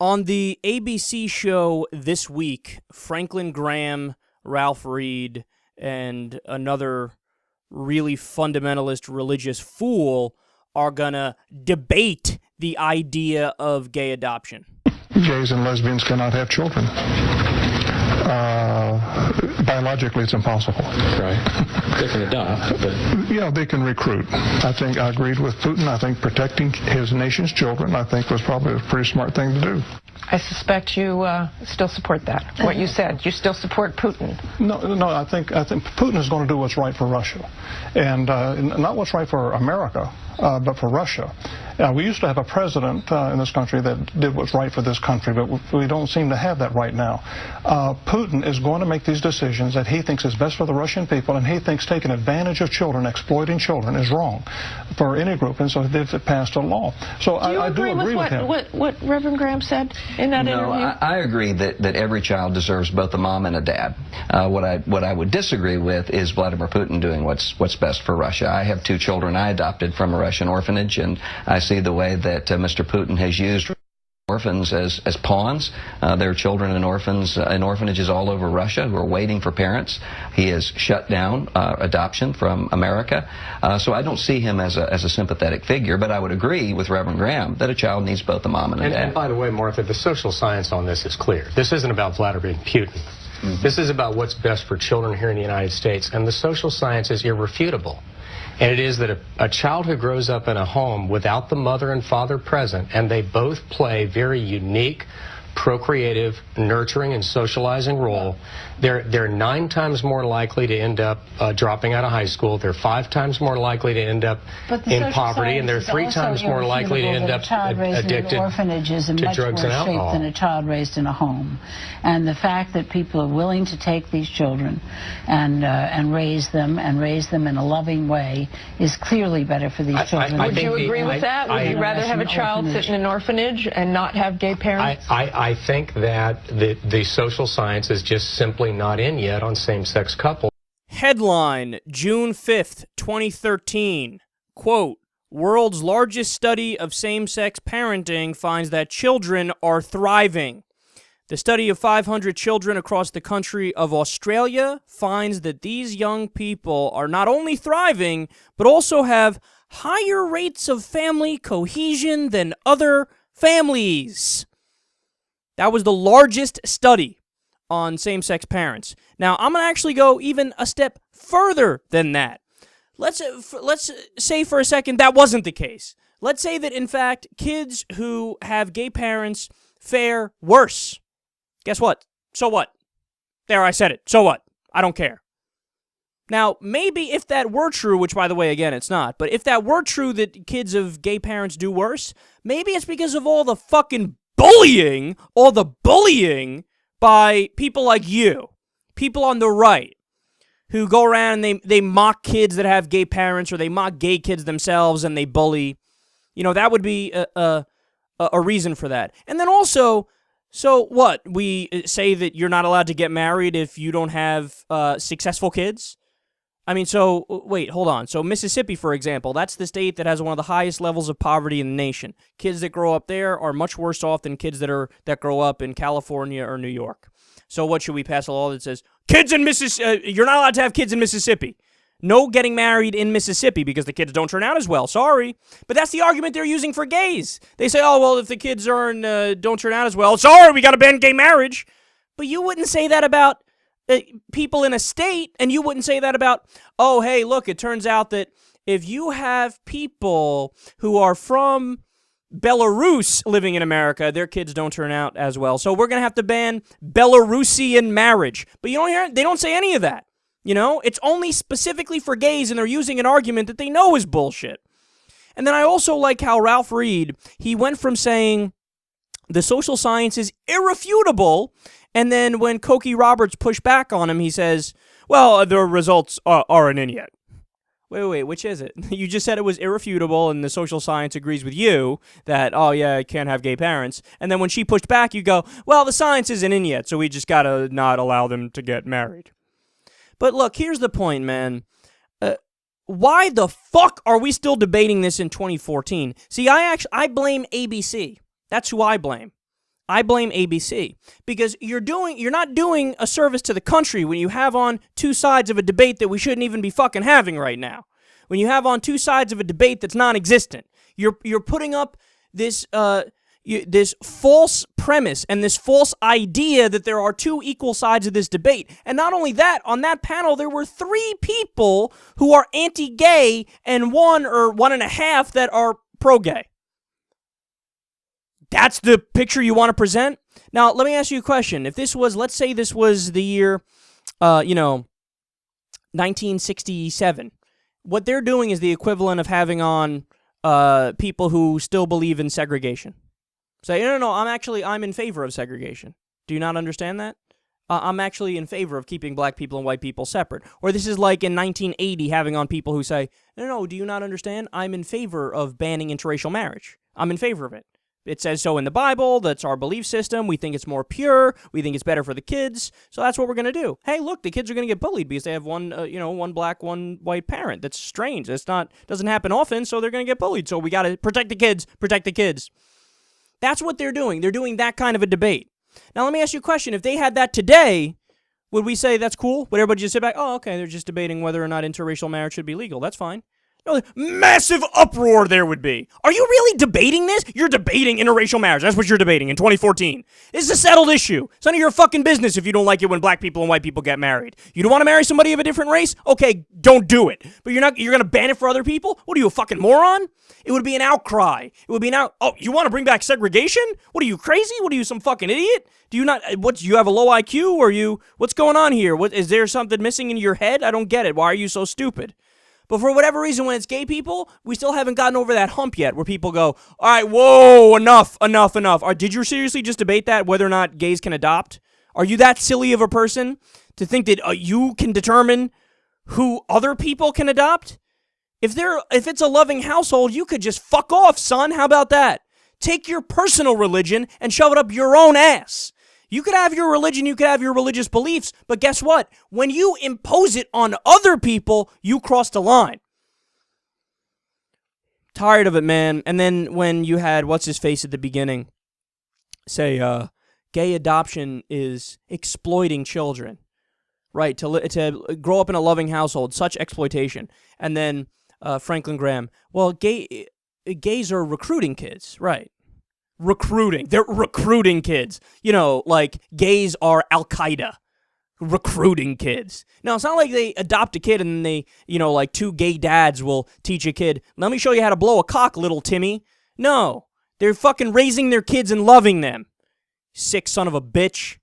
On the ABC show this week, Franklin Graham, Ralph Reed, and another really fundamentalist religious fool are gonna debate the idea of gay adoption. Gays and lesbians cannot have children. Biologically, it's impossible. Right. They can adopt, but... Yeah, they can recruit. I think I agreed with Putin. I think protecting his nation's children, I think, was probably a pretty smart thing to do. I suspect you still support that, what you said. You still support Putin. No, I think Putin is going to do what's right for Russia. And not what's right for America, but for Russia. We used to have a president in this country that did what's right for this country, but we don't seem to have that right now. Putin is going to make these decisions that he thinks is best for the Russian people, and he thinks taking advantage of children, exploiting children, is wrong for any group, and so they've passed a law. So I do agree with him. What Reverend Graham said in that interview? I agree that every child deserves both a mom and a dad. What I would disagree with is Vladimir Putin doing what's best for Russia. I have 2 children I adopted from a Russian orphanage, and I see the way that Mr. Putin has used orphans as pawns. There are children in orphanages all over Russia who are waiting for parents. He has shut down adoption from America. So I don't see him as a sympathetic figure, but I would agree with Reverend Graham that a child needs both a mom and a dad. And by the way, Martha, the social science on this is clear. This isn't about Vladimir Putin. This is about what's best for children here in the United States, and the social science is irrefutable. And it is that a child who grows up in a home without the mother and father present, and they both play very unique, procreative, nurturing, and socializing role, they're 9 times more likely to end up dropping out of high school. They're 5 times more likely to end up in poverty, and they're 3 times more likely to end up addicted to drugs and alcohol. Than a child raised in a home. And the fact that people are willing to take these children and raise them in a loving way is clearly better for these children. Would you agree with that? Would you rather have a child sit in an orphanage and not have gay parents? I think that the social science is just simply not in yet on same-sex couples. Headline, June 5th, 2013. Quote, world's largest study of same-sex parenting finds that children are thriving. The study of 500 children across the country of Australia finds that these young people are not only thriving, but also have higher rates of family cohesion than other families. That was the largest study on same-sex parents. Now, I'm going to actually go even a step further than that. Let's say for a second that wasn't the case. Let's say that, in fact, kids who have gay parents fare worse. Guess what? So what? There, I said it. So what? I don't care. Now, maybe if that were true, which, by the way, again, it's not, but if that were true that kids of gay parents do worse, maybe it's because of all the fucking bullying by people like you, people on the right, who go around and they mock kids that have gay parents, or they mock gay kids themselves and they bully. You know, that would be a reason for that. And then also, so what? We say that you're not allowed to get married if you don't have successful kids? I mean, so, wait, hold on. So Mississippi, for example, that's the state that has one of the highest levels of poverty in the nation. Kids that grow up there are much worse off than kids that grow up in California or New York. So what, should we pass a law that says, you're not allowed to have kids in Mississippi? No getting married in Mississippi because the kids don't turn out as well. Sorry. But that's the argument they're using for gays. They say, oh, well, if the kids don't turn out as well, sorry, we got to ban gay marriage. But you wouldn't say that about people in a state, and you wouldn't say that about, oh, hey, look, it turns out that if you have people who are from Belarus living in America, their kids don't turn out as well. So we're going to have to ban Belarusian marriage. But you don't hear, they don't say any of that. You know, it's only specifically for gays, and they're using an argument that they know is bullshit. And then I also like how Ralph Reed, he went from saying the social science is irrefutable, and then when Cokie Roberts pushed back on him, he says, well, the results aren't in yet. Wait, which is it? You just said it was irrefutable, and the social science agrees with you that, oh, yeah, I can't have gay parents. And then when she pushed back, you go, well, the science isn't in yet, so we just got to not allow them to get married. But look, here's the point, man. Why the fuck are we still debating this in 2014? See, I blame ABC. That's who I blame. I blame ABC, because you're not doing a service to the country when you have on two sides of a debate that we shouldn't even be fucking having right now. When you have on two sides of a debate that's non-existent, you're putting up this this false premise and this false idea that there are two equal sides of this debate. And not only that, on that panel there were 3 people who are anti-gay and 1 or 1.5 that are pro-gay. That's the picture you want to present? Now, let me ask you a question. If this was, let's say this was the year, 1967, what they're doing is the equivalent of having on people who still believe in segregation. Say, no, I'm in favor of segregation. Do you not understand that? I'm actually in favor of keeping black people and white people separate. Or this is like in 1980 having on people who say, no, do you not understand? I'm in favor of banning interracial marriage. I'm in favor of it. It says so in the Bible. That's our belief system. We think it's more pure. We think it's better for the kids. So that's what we're going to do. Hey, look, the kids are going to get bullied because they have one black, one white parent. That's strange. Doesn't happen often, so they're going to get bullied. So we got to protect the kids, protect the kids. That's what they're doing. They're doing that kind of a debate. Now, let me ask you a question. If they had that today, would we say that's cool? Would everybody just sit back? Oh, okay, they're just debating whether or not interracial marriage should be legal. That's fine. No, massive uproar there would be. Are you really debating this? You're debating interracial marriage. That's what you're debating in 2014. This is a settled issue. It's none of your fucking business if you don't like it when black people and white people get married. You don't want to marry somebody of a different race? Okay, don't do it. But you're going to ban it for other people? What are you, a fucking moron? It would be an outcry. It would be oh, you want to bring back segregation? What are you, crazy? What are you, some fucking idiot? Do you not, you have a low IQ? Or what's going on here? Is there something missing in your head? I don't get it. Why are you so stupid? But for whatever reason, when it's gay people, we still haven't gotten over that hump yet where people go, all right, whoa, enough. Did you seriously just debate that, whether or not gays can adopt? Are you that silly of a person to think that you can determine who other people can adopt? If it's a loving household, you could just fuck off, son. How about that? Take your personal religion and shove it up your own ass. You could have your religion, you could have your religious beliefs, but guess what? When you impose it on other people, you cross the line. Tired of it, man. And then when you had what's-his-face at the beginning say, gay adoption is exploiting children, right? To grow up in a loving household, such exploitation. And then Franklin Graham, well, gays are recruiting kids, right? Recruiting. They're recruiting kids. Like gays are Al-Qaeda. Recruiting kids. Now, it's not like they adopt a kid and then they, like 2 gay dads will teach a kid, let me show you how to blow a cock, little Timmy. No. They're fucking raising their kids and loving them. Sick son of a bitch.